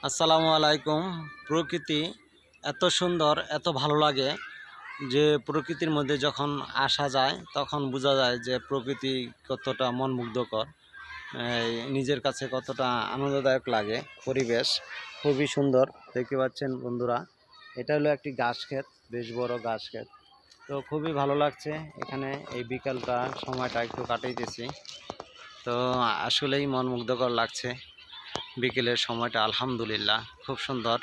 আসসালামু আলাইকুম। প্রকৃতি এত সুন্দর, এত ভালো লাগে যে প্রকৃতির মধ্যে যখন আসা যায় তখন বোঝা যায় যে প্রকৃতি কতটা মনমুগ্ধকর, নিজের কাছে কতটা আনন্দদায়ক লাগে। পরিবেশ খুবই সুন্দর, দেখতে পাচ্ছেন বন্ধুরা। এটা হলো একটি ঘাস ক্ষেত, বেশ বড় ঘাস ক্ষেত। তো খুবই ভালো লাগছে এখানে এই বিকালটা সময়টা একটু কাটাইতেছি। তো আসলেই মনমুগ্ধকর লাগছে বিকেলের সময়টা। আলহামদুলিল্লাহ খুব সুন্দর,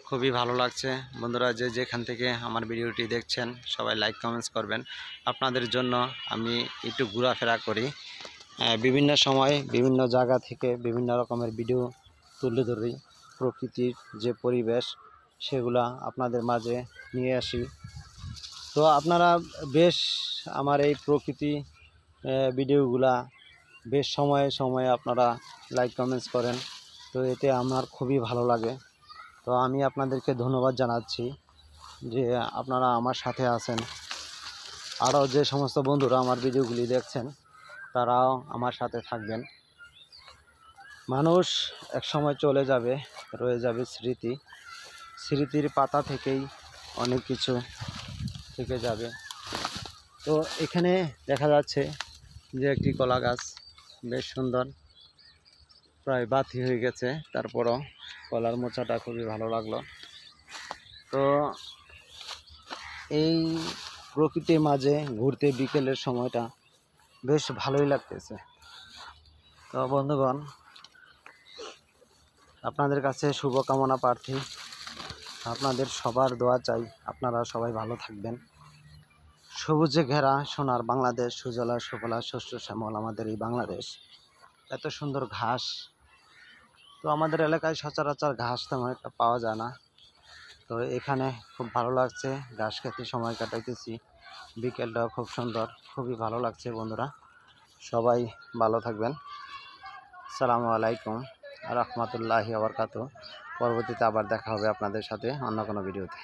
খুবই ভালো লাগছে। বন্ধুরা যে যেখান থেকে আমার ভিডিওটি দেখছেন সবাই লাইক কমেন্টস করবেন। আপনাদের জন্য আমি একটু ঘোরাফেরা করি, বিভিন্ন সময় বিভিন্ন জায়গা থেকে বিভিন্ন রকমের ভিডিও তুলে ধরি। প্রকৃতির যে পরিবেশ সেগুলা আপনাদের মাঝে নিয়ে আসি। তো আপনারা বেশ আমার এই প্রকৃতি ভিডিওগুলা বেশ সময়ে সময়ে আপনারা লাইক কমেন্টস করেন, তো এতে আমার খুবই ভালো লাগে। তো আমি আপনাদেরকে ধন্যবাদ জানাচ্ছি যে আপনারা আমার সাথে আছেন। আরও যে সমস্ত বন্ধুরা আমার ভিডিওগুলি দেখছেন তারাও আমার সাথে থাকবেন। মানুষ এক সময় চলে যাবে, রয়ে যাবে স্মৃতি। স্মৃতির পাতা থেকেই অনেক কিছু থেকে যাবে। তো এখানে দেখা যাচ্ছে যে একটি কলা গাছ, বেশ সুন্দর, প্রায় বাতি হয়ে গেছে, তারপরও কলার মোচাটা খুবই ভালো লাগলো। তো এই প্রকৃতির মাঝে ঘুরতে বিকেলের সময়টা বেশ ভালোই লাগতেছে। তো বন্ধুগণ, আপনাদের কাছে শুভকামনা প্রার্থী, আপনাদের সবার দোয়া চাই, আপনারা সবাই ভালো থাকবেন। সবুজে ঘেরা সোনার বাংলাদেশ, সুজলা সুফলা শস্য শ্যামল আমাদের এই বাংলাদেশ। এত সুন্দর ঘাস, তো আমাদের এলাকায় সচরাচর ঘাস তেমন একটা পাওয়া যায় না। তো এখানে খুব ভালো লাগছে, ঘাস খেতে সময় কাটাইতেছি। বিকেলটাও খুব সুন্দর, খুবই ভালো লাগছে। বন্ধুরা সবাই ভালো থাকবেন। আসসালামু আলাইকুম রহমতুল্লাহি ওয়া বারাকাতুহু। পরবর্তীতে আবার দেখা হবে আপনাদের সাথে অন্য কোনো ভিডিওতে।